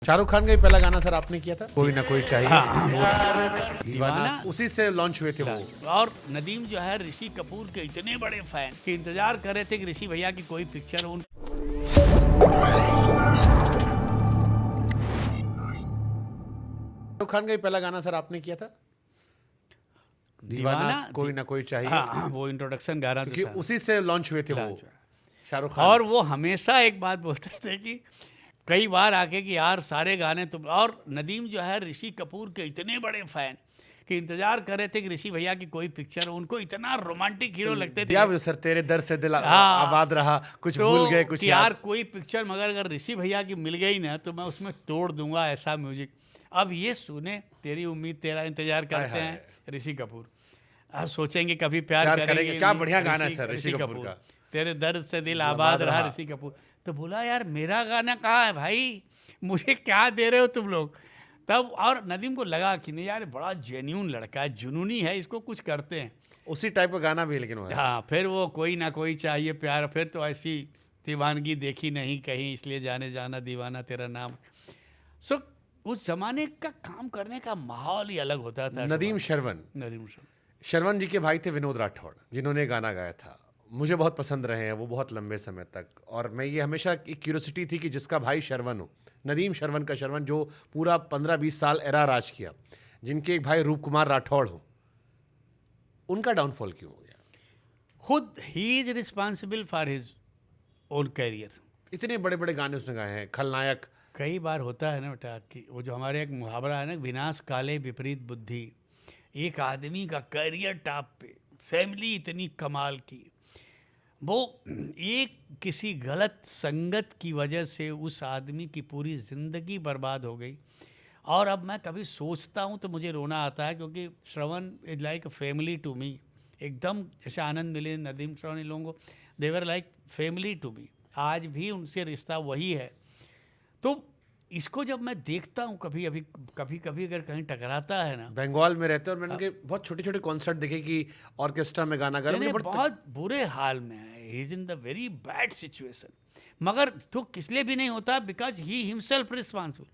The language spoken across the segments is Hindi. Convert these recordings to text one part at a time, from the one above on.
शाहरुख खान का ही पहला गाना सर आपने किया था, कोई ना कोई चाहिए। दीवाना उसी से लॉन्च हुए थे वो। और नदीम जो है ऋषि कपूर के इतने बड़े फैन कि इंतजार कर रहे थे कि ऋषि भैया की कोई पिक्चर हो। शाहरुख खान का ही पहला गाना सर आपने किया था, दीवाना कोई ना कोई चाहिए। हाँ, वो इंट्रोडक्शन गाना क्योंकि तो था। उसी से लॉन्च हुए थे वो Launch हुआ। शाहरुख खान। और वो हमेशा एक बात बोलते थे कि कई बार आके कि यार सारे गाने तुम, और नदीम जो है ऋषि कपूर के इतने बड़े फैन कि इंतजार कर रहे थे कि ऋषि भैया की कोई पिक्चर हो। उनको इतना रोमांटिक हीरो लगते थे। दिया भी सर, तेरे दर से दिल हाँ। आबाद रहा, कुछ तो भूल गए कुछ कि यार याद। कोई पिक्चर मगर अगर ऋषि भैया की मिल गई ना तो मैं उसमें तोड़ दूंगा ऐसा म्यूजिक। अब ये सुने, तेरी उम्मीद तेरा इंतजार करते हाय। हैं ऋषि कपूर। अब सोचेंगे कभी प्यार प्यार करेंगे करेंगे। क्या नहीं, बढ़िया गाना है सर ऋषि कपूर का। तेरे दर्द से दिल आबाद आबाद रहा रहा। ऋषि कपूर। तो बोला यार मेरा गाना कहाँ है भाई, मुझे क्या दे रहे हो तुम लोग। तब और नदीम को लगा कि नहीं यार बड़ा जेन्यून लड़का है, जुनूनी है, इसको कुछ करते हैं। उसी टाइप का गाना भी है लेकिन वो है। हाँ, फिर वो कोई ना कोई चाहिए प्यार, फिर तो ऐसी दीवानगी देखी नहीं कहीं, इसलिए जाने जाना दीवाना तेरा नाम। सो उस जमाने का काम करने का माहौल ही अलग होता था। नदीम शरवण, नदीम शर्मा। शरवण जी के भाई थे विनोद राठौड़, जिन्होंने गाना गाया था। मुझे बहुत पसंद रहे हैं वो बहुत लंबे समय तक। और मैं ये हमेशा एक क्यूरियोसिटी थी कि जिसका भाई शरवण हो, नदीम शरवण का शरवण, जो पूरा 15-20 साल एरा राज किया, जिनके एक भाई रूप कुमार राठौड़ हो, उनका डाउनफॉल क्यों हो गया? खुद ही is responsible for his own career. इतने बड़े बड़े गाने उसने गाए हैं, खलनायक। कई बार होता है ना बेटा कि वो जो हमारे एक मुहावरा है ना, विनाश काले विपरीत बुद्धि। एक आदमी का कैरियर टॉप पे, फैमिली इतनी कमाल की, वो एक किसी गलत संगत की वजह से उस आदमी की पूरी ज़िंदगी बर्बाद हो गई। और अब मैं कभी सोचता हूँ तो मुझे रोना आता है, क्योंकि Shravan is like a family to me. एकदम जैसे आनंद मिले, नदीम, श्रवण, इन लोगों को they were like family to me. आज भी उनसे रिश्ता वही है। तो इसको जब मैं देखता हूँ कभी कभी अगर कहीं टकराता है ना, बंगाल में रहते हैं और मैंने उनके बहुत छोटे छोटे कॉन्सर्ट देखे कि ऑर्केस्ट्रा में गाना गा रहे हैं। बहुत बुरे हाल में है, he is in the very bad situation. मगर दुख इसलिए भी नहीं होता बिकॉज ही हिमसेल्फ रिस्पॉन्सिबल।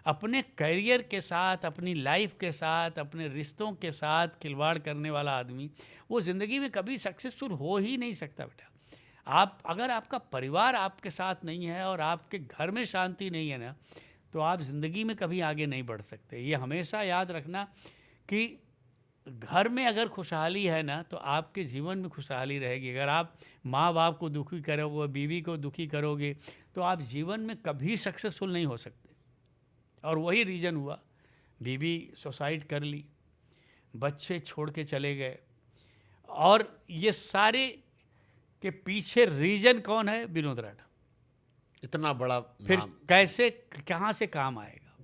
अपने करियर के साथ, अपनी लाइफ के साथ, अपने रिश्तों के साथ खिलवाड़ करने वाला आदमी वो ज़िंदगी में कभी सक्सेसफुल हो ही नहीं सकता बेटा। आप अगर आपका परिवार आपके साथ नहीं है और आपके घर में शांति नहीं है ना, तो आप ज़िंदगी में कभी आगे नहीं बढ़ सकते। ये हमेशा याद रखना कि घर में अगर खुशहाली है ना तो आपके जीवन में खुशहाली रहेगी। अगर आप माँ बाप को दुखी करोगे, बीवी को दुखी करोगे, तो आप जीवन में कभी सक्सेसफुल नहीं हो सकते। और वही रीज़न हुआ, बीवी सुसाइड कर ली, बच्चे छोड़ के चले गए, और ये सारे के पीछे रीजन कौन है? विनोद राठौड़। इतना बड़ा फिर नाम। कैसे, कहाँ से काम आएगा?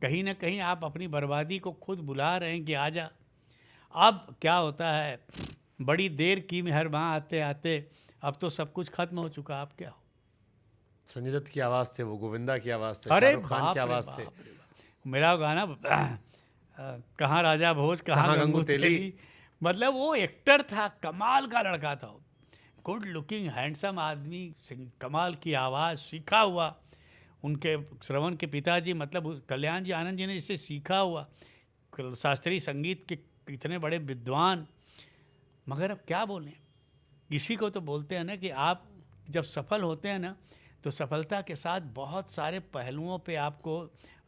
कहीं ना कहीं आप अपनी बर्बादी को खुद बुला रहे हैं कि आजा। अब क्या होता है, बड़ी देर की मेहरबान आते आते अब तो सब कुछ खत्म हो चुका। आप क्या हो? संजय दत्त की आवाज़ थे वो, गोविंदा की आवाज़ थे, अरे शाहरुख खान की आवाज़ थे। मेरा गाना कहाँ राजा भोज कहाँ गंगू तेली, मतलब वो एक्टर था, कमाल का लड़का था, गुड लुकिंग हैंडसम आदमी, कमाल की आवाज़, सीखा हुआ। उनके श्रवण के पिताजी मतलब कल्याण जी, आनंद जी ने जिससे सीखा हुआ, शास्त्रीय संगीत के इतने बड़े विद्वान। मगर अब क्या बोलें, इसी को तो बोलते हैं ना कि आप जब सफल होते हैं ना तो सफलता के साथ बहुत सारे पहलुओं पे आपको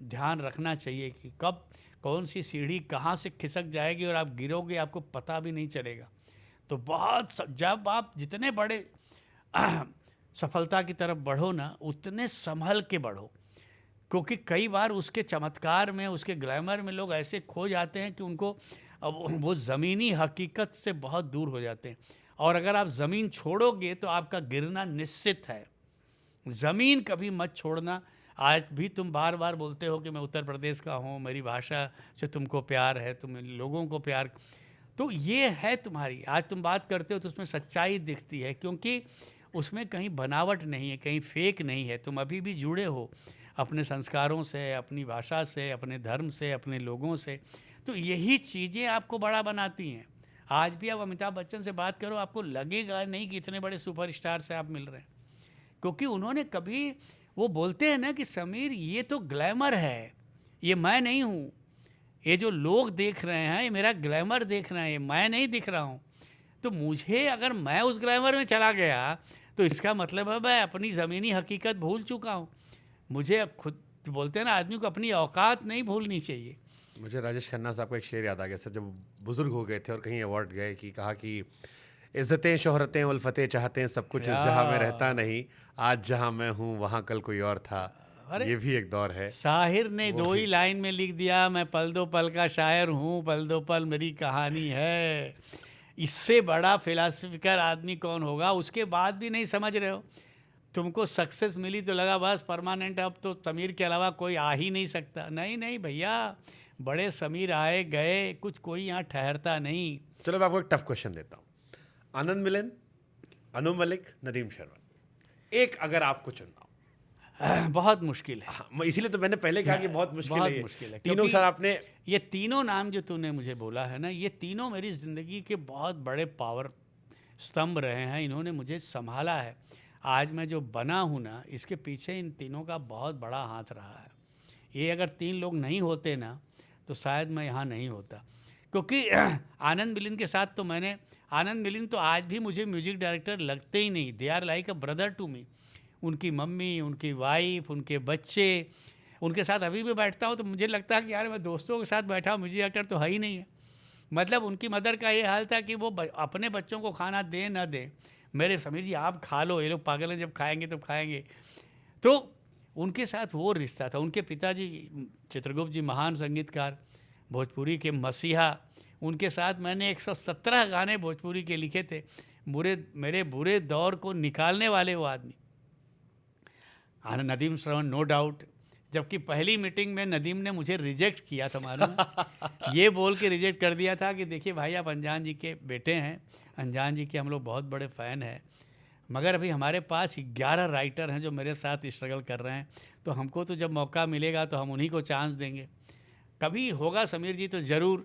ध्यान रखना चाहिए कि कब कौन सी सीढ़ी कहाँ से खिसक जाएगी और आप गिरोगे, आपको पता भी नहीं चलेगा। तो जब आप जितने बड़े सफलता की तरफ बढ़ो ना, उतने संभल के बढ़ो, क्योंकि कई बार उसके चमत्कार में, उसके ग्लैमर में लोग ऐसे खो जाते हैं कि उनको अब वो ज़मीनी हकीकत से बहुत दूर हो जाते हैं। और अगर आप ज़मीन छोड़ोगे तो आपका गिरना निश्चित है। ज़मीन कभी मत छोड़ना। आज भी तुम बार बार बोलते हो कि मैं उत्तर प्रदेश का हूँ, मेरी भाषा से तुमको प्यार है, तुम लोगों को प्यार, तो ये है तुम्हारी। आज तुम बात करते हो तो उसमें सच्चाई दिखती है, क्योंकि उसमें कहीं बनावट नहीं है, कहीं फेक नहीं है। तुम अभी भी जुड़े हो अपने संस्कारों से, अपनी भाषा से, अपने धर्म से, अपने लोगों से। तो यही चीज़ें आपको बड़ा बनाती हैं। आज भी आप अमिताभ बच्चन से बात करो, आपको लगेगा नहीं कि इतने बड़े सुपरस्टार से आप मिल रहे हैं, क्योंकि उन्होंने कभी वो बोलते हैं ना कि समीर ये तो ग्लैमर है, ये मैं नहीं हूँ, ये जो लोग देख रहे हैं ये मेरा ग्लैमर देख रहे हैं, ये मैं नहीं दिख रहा हूँ। तो मुझे अगर मैं उस ग्लैमर में चला गया तो इसका मतलब है मैं अपनी ज़मीनी हकीकत भूल चुका हूँ। मुझे अब खुद बोलते हैं ना, आदमी को अपनी औकात नहीं भूलनी चाहिए। मुझे राजेश खन्ना साहब का एक शेर याद आ गया सर, जब बुजुर्ग हो गए थे और कहीं अवार्ड गए, कि कहा कि इज्जतें शोहरतें उल्फतें चाहते हैं सब कुछ इस जहां में रहता नहीं, आज जहां मैं हूँ वहां कल कोई और था। अरे ये भी एक दौर है। शाहिर ने दो ही लाइन में लिख दिया, मैं पल दो पल का शायर हूँ, पल दो पल मेरी कहानी है। इससे बड़ा फिलासफिकर आदमी कौन होगा? उसके बाद भी नहीं समझ रहे हो? तुमको सक्सेस मिली तो लगा बस परमानेंट, अब तो समीर के अलावा कोई आ ही नहीं सकता। नहीं नहीं भैया, बड़े समीर आए गए, कुछ कोई यहाँ ठहरता नहीं। चलो मैं आपको एक टफ क्वेश्चन देता हूँ। आनंद मिलन, अनु मलिक, नदीम श्रवण, एक अगर आपको चुनना हो। बहुत मुश्किल है। हाँ, इसीलिए तो मैंने पहले कहा कि बहुत मुश्किल बहुत है ये। मुश्किल है, तीनों क्योंकि सर आपने ये तीनों नाम जो तूने मुझे बोला है ना, ये तीनों मेरी ज़िंदगी के बहुत बड़े पावर स्तंभ रहे हैं। इन्होंने मुझे संभाला है। आज मैं जो बना हूँ ना, इसके पीछे इन तीनों का बहुत बड़ा हाथ रहा है। ये अगर तीन लोग नहीं होते ना तो शायद मैं यहाँ नहीं होता। क्योंकि आनंद मिलिंद के साथ तो मैंने, आनंद मिलिंद तो आज भी मुझे म्यूजिक डायरेक्टर लगते ही नहीं। They are like a brother to me. उनकी मम्मी, उनकी वाइफ, उनके बच्चे, उनके साथ अभी भी बैठता हूँ तो मुझे लगता है कि यार मैं दोस्तों के साथ बैठा हूँ, म्यूजिक डायरेक्टर तो है ही नहीं है। मतलब उनकी मदर का ये हाल था कि वो अपने बच्चों को खाना दें ना दें, मेरे समीर जी आप खा लो, ये लोग पागल हैं, जब खाएंगे तो खाएंगे। तो उनके साथ वो रिश्ता था। उनके पिताजी चित्रगुप्त जी महान संगीतकार, भोजपुरी के मसीहा, उनके साथ मैंने 117 गाने भोजपुरी के लिखे थे। मेरे बुरे दौर को निकालने वाले वो आदमी। नदीम श्रवण नो डाउट, जबकि पहली मीटिंग में नदीम ने मुझे रिजेक्ट किया था, मालूम ये बोल के रिजेक्ट कर दिया था कि देखिए भाई आप अनजान जी के बेटे हैं, अनजान जी के हम लोग बहुत बड़े फ़ैन हैं, मगर अभी हमारे पास 11 राइटर हैं जो मेरे साथ स्ट्रगल कर रहे हैं, तो हमको तो जब मौका मिलेगा तो हम उन्हीं को चांस देंगे। कभी होगा समीर जी तो ज़रूर।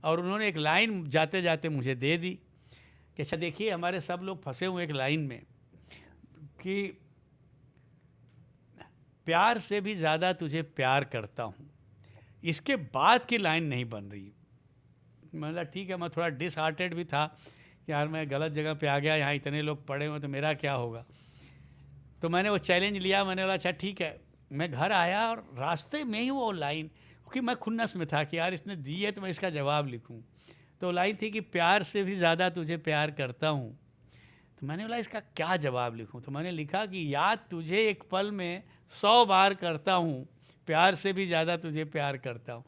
और उन्होंने एक लाइन जाते जाते मुझे दे दी कि अच्छा देखिए, हमारे सब लोग फंसे हुए एक लाइन में कि प्यार से भी ज़्यादा तुझे प्यार करता हूँ, इसके बाद की लाइन नहीं बन रही। मतलब ठीक है, मैं थोड़ा डिसहार्टेड भी था कि यार मैं गलत जगह पे आ गया, यहाँ इतने लोग पड़े हुए तो मेरा क्या होगा। तो मैंने वो चैलेंज लिया, मैंने बोला अच्छा ठीक है। मैं घर आया और रास्ते में ही वो लाइन, क्योंकि मैं खुन्नस में था कि यार इसने दी है तो मैं इसका जवाब लिखूं। तो लाइन थी कि प्यार से भी ज़्यादा तुझे प्यार करता हूँ। तो मैंने बोला इसका क्या जवाब लिखूं। तो मैंने लिखा कि याद तुझे एक पल में 100 बार करता हूँ, प्यार से भी ज़्यादा तुझे प्यार करता हूँ।